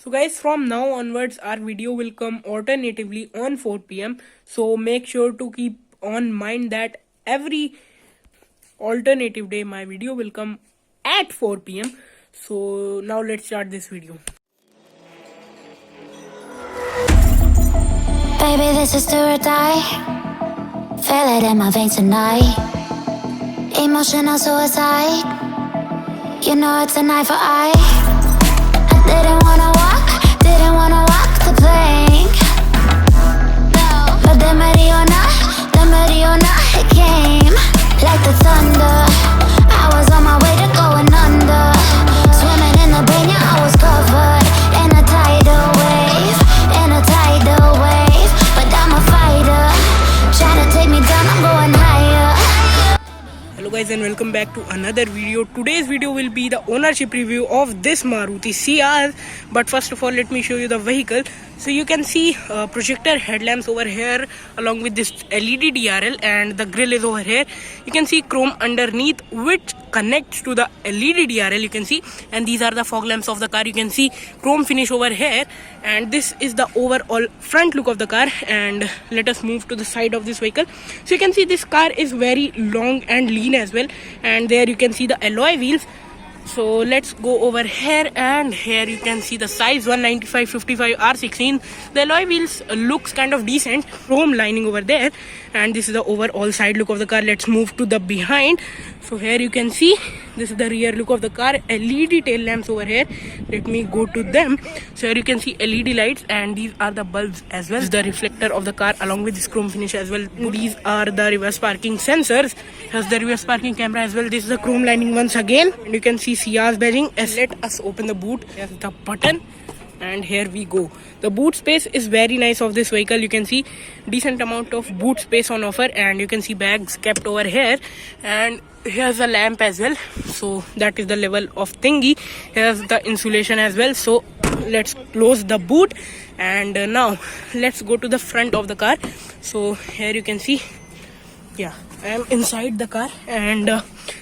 So guys, from now onwards our video will come alternatively on 4 p.m. So make sure to keep on mind that every alternative day my video will come at 4 p.m. So now let's start this video. Baby, this is do or die. Feel it in my veins tonight. Emotional suicide. You know it's an eye for eye. I didn't wanna walk the plank. But the Mariona, it came like the thunder. I was on my way to going under. Swimming in the pain, yeah, I was covered in a tidal wave, But I'm a fighter, trying to take me down, I'm going higher. Hello guys and welcome back to another video. Today's video will be the ownership review of this Maruti Ciaz. But first of all, let me show you the vehicle. So you can see projector headlamps over here along with this LED DRL, and the grille is over here. You can see chrome underneath which connects to the LED DRL, you can see, and these are the fog lamps of the car. You can see chrome finish over here, and this is the overall front look of the car. And let us move to the side of this vehicle. So you can see this car is very long and lean as well, and there you can see the alloy wheels. So let's go over here, and here you can see the size 195/55 R16. The alloy wheels looks kind of decent, chrome lining over there, and this is the overall side look of the car. Let's move to the behind. So here you can see this is the rear look of the car. LED tail lamps over here. Let me go to them. So here you can see LED lights, and these are the bulbs as well. This is the reflector of the car along with this chrome finish as well. These are the reverse parking sensors. Here's the reverse parking camera as well. This is the chrome lining once again, and you can see Ciaz badging. Let us open the boot. Here's the button, and here we go. The boot space is very nice of this vehicle. You can see decent amount of boot space on offer, and you can see bags kept over here, and here's a lamp as well. So that is the level of thingy. Here's the insulation as well. So let's close the boot, and now let's go to the front of the car. So here you can see, yeah, I am inside the car, and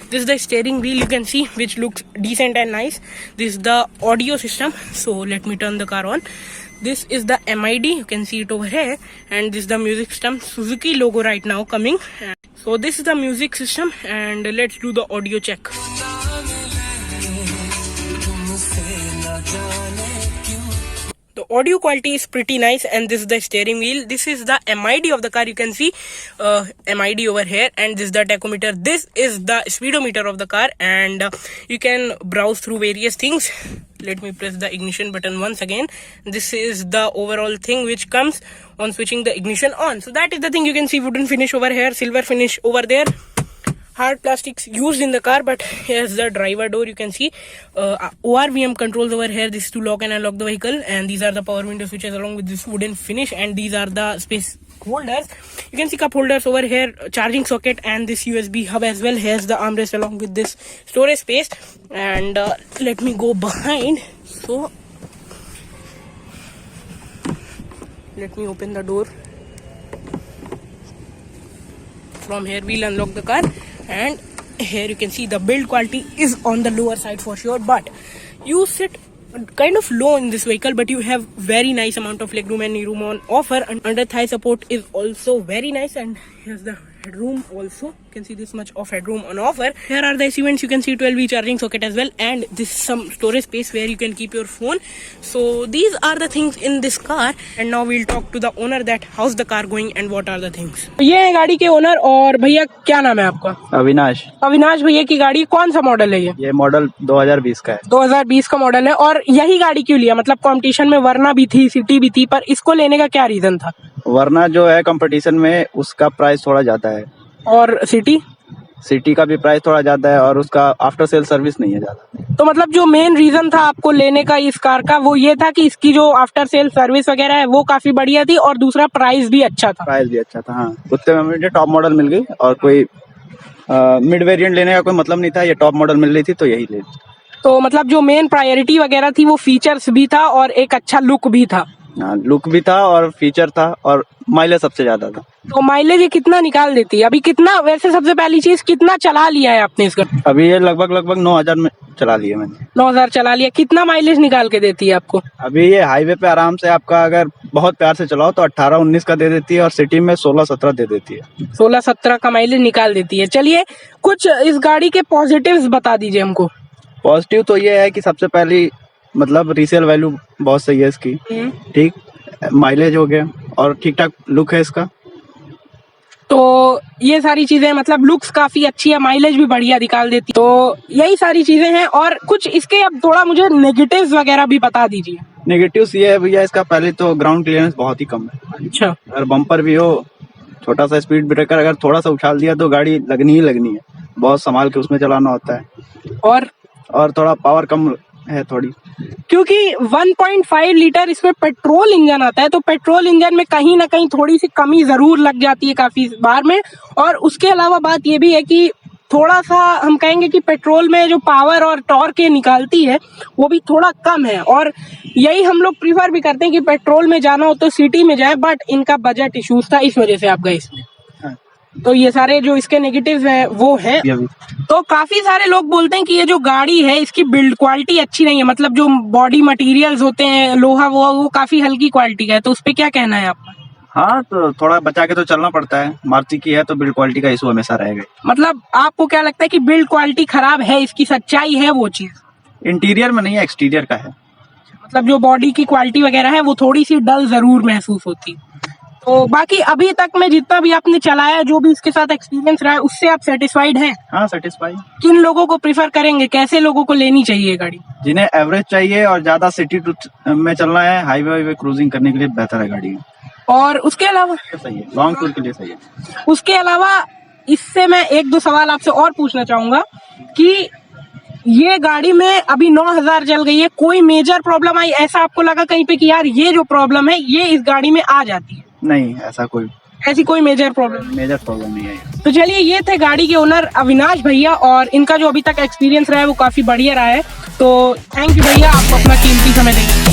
this is the steering wheel, you can see, which looks decent and nice. This is the audio system. So let me turn the car on. This is the MID, you can see it over here, and this is the music system. Suzuki logo right now coming. So this is the music system, and let's do the audio check. The audio quality is pretty nice, and this is the steering wheel. This is the MID of the car. You can see MID over here, and this is the tachometer. This is the speedometer of the car, and you can browse through various things. Let me press the ignition button once again. This is the overall thing which comes on switching the ignition on. So that is the thing. You can see wooden finish over here, silver finish over there. Hard plastics used in the car, but here's the driver door. You can see ORVM controls over here. This is to lock and unlock the vehicle, and these are the power window switches along with this wooden finish, and these are the space holders. You can see cup holders over here, charging socket, and this USB hub as well. Here's the armrest along with this storage space, and let me go behind. So let me open the door. From here we'll unlock the car, and here you can see the build quality is on the lower side for sure, but you sit kind of low in this vehicle, but you have very nice amount of legroom and knee room on offer, and under thigh support is also very nice, and here's the headroom also. You can see this much of headroom on offer. Here are the AC vents. You can see 12V charging socket as well, and this is some storage space where you can keep your phone. So these are the things in this car, and now we'll talk to the owner that how's the car going and what are the things. ये है गाड़ी के owner, और भैया क्या नाम है आपका? अविनाश। अविनाश भैया की गाड़ी कौन सा मॉडल है ये मॉडल 2020 का है। 2020 का मॉडल है, और यही गाड़ी क्यों लिया? मतलब कंपटीशन में वरना भी थी, सिटी भी थी, पर इसको लेने का क्या रीजन था? वरना जो है कंपटीशन में उसका प्राइस थोड़ा ज्यादा है, और सिटी का भी प्राइस थोड़ा ज्यादा है, और उसका आफ्टर सेल सर्विस नहीं है ज्यादा। तो मतलब जो मेन रीजन था आपको लेने का इस कार का, वो ये था कि इसकी जो आफ्टर सेल सर्विस वगैरह है वो काफी बढ़िया थी, और दूसरा प्राइस भी अच्छा था। हाँ, उतने में मुझे टॉप मॉडल मिल गई, और कोई मिड वेरिएंट लेने का कोई मतलब नहीं था। ये टॉप मॉडल मिल रही थी तो यही ले। तो मतलब जो मेन प्रायोरिटी वगैरह थी वो फीचर्स भी था और एक अच्छा लुक भी था। लुक भी था और फीचर था और माइलेज सबसे ज्यादा था। तो माइलेज ये कितना निकाल देती है अभी? कितना, वैसे सबसे पहली चीज, कितना चला लिया है आपने इस गाड़ी? अभी ये लगभग 9,000 में चला लिया मैंने। 9,000 चला लिया। कितना माइलेज निकाल के देती है आपको? अभी ये हाईवे पे आराम से आपका अगर बहुत प्यार से चलाओ तो 18-19 का दे देती है और सिटी में 16-17 दे देती है। 16-17 का माइलेज निकाल देती है। चलिए कुछ इस गाड़ी के पॉजिटिव्स बता दीजिए हमको। पॉजिटिव तो ये है कि सबसे पहली मतलब रीसेल वैल्यू बहुत सही है इसकी, ठीक, माइलेज हो गया और ठीक ठाक लुक है इसका। तो ये सारी चीजें, मतलब लुक्स काफी अच्छी है, माइलेज भी बढ़िया निकाल देती है, तो यही सारी चीजें हैं। और कुछ इसके अब थोड़ा मुझे नेगेटिव्स वगैरह भी बता दीजिए। नेगेटिव्स ये है भैया, इसका पहले तो ग्राउंड क्लियरेंस बहुत ही कम है। अच्छा। अगर बम्पर भी हो, छोटा सा स्पीड ब्रेकर अगर थोड़ा सा उछाल दिया तो गाड़ी लगनी ही लगनी है, बहुत संभाल के उसमें चलाना होता है। और थोड़ा पावर कम है थोड़ी, क्योंकि 1.5 लीटर इसमें पेट्रोल इंजन आता है, तो पेट्रोल इंजन में कहीं ना कहीं थोड़ी सी कमी जरूर लग जाती है काफी बार में। और उसके अलावा बात ये भी है कि थोड़ा सा हम कहेंगे कि पेट्रोल में जो पावर और टॉर्क ये निकालती है वो भी थोड़ा कम है। और यही हम लोग प्रीफर भी करते हैं कि पेट्रोल में जाना हो तो सिटी में जाए, बट इनका बजट इश्यूज था, इस वजह से आप गए इसमें। तो ये सारे जो इसके नेगेटिव है वो है। तो काफी सारे लोग बोलते हैं कि ये जो गाड़ी है इसकी बिल्ड क्वालिटी अच्छी नहीं है, मतलब जो बॉडी मटेरियल्स होते हैं, लोहा वो काफी हल्की क्वालिटी का है, तो उस पे क्या कहना है आपका? हाँ, तो थोड़ा बचा के तो चलना पड़ता है, मारुति की है तो बिल्ड क्वालिटी का इशू हमेशा रहेगा। मतलब आपको क्या लगता है कि बिल्ड क्वालिटी खराब है, इसकी सच्चाई है वो चीज? इंटीरियर में नहीं है, एक्सटीरियर का है। मतलब जो बॉडी की क्वालिटी वगैरह है वो थोड़ी सी डल जरूर महसूस होती है। तो बाकी अभी तक में जितना भी आपने चलाया, जो भी इसके साथ एक्सपीरियंस रहा है, उससे आप सेटिस्फाइड हैं? हाँ, सेटिस्फाइड। किन लोगों को प्रिफर करेंगे, कैसे लोगों को लेनी चाहिए गाड़ी? जिन्हें एवरेज चाहिए और ज्यादा सिटी में चलना है, हाईवे क्रूजिंग करने के लिए बेहतर है गाड़ी। और उसके अलावा सही है, लॉन्ग टूर के लिए सही है। उसके अलावा इससे मैं 1-2 सवाल आपसे और पूछना चाहूंगा कि ये गाड़ी में अभी 9,000 चल गई है, कोई मेजर प्रॉब्लम आई, ऐसा आपको लगा कहीं पे कि यार ये जो प्रॉब्लम है ये इस गाड़ी में आ जाती है? नहीं, ऐसी कोई मेजर प्रॉब्लम नहीं है। तो चलिए, ये थे गाड़ी के ओनर अविनाश भैया, और इनका जो अभी तक एक्सपीरियंस रहा है वो काफी बढ़िया रहा है। तो थैंक यू भैया, आपको अपना कीमती समय देंगे।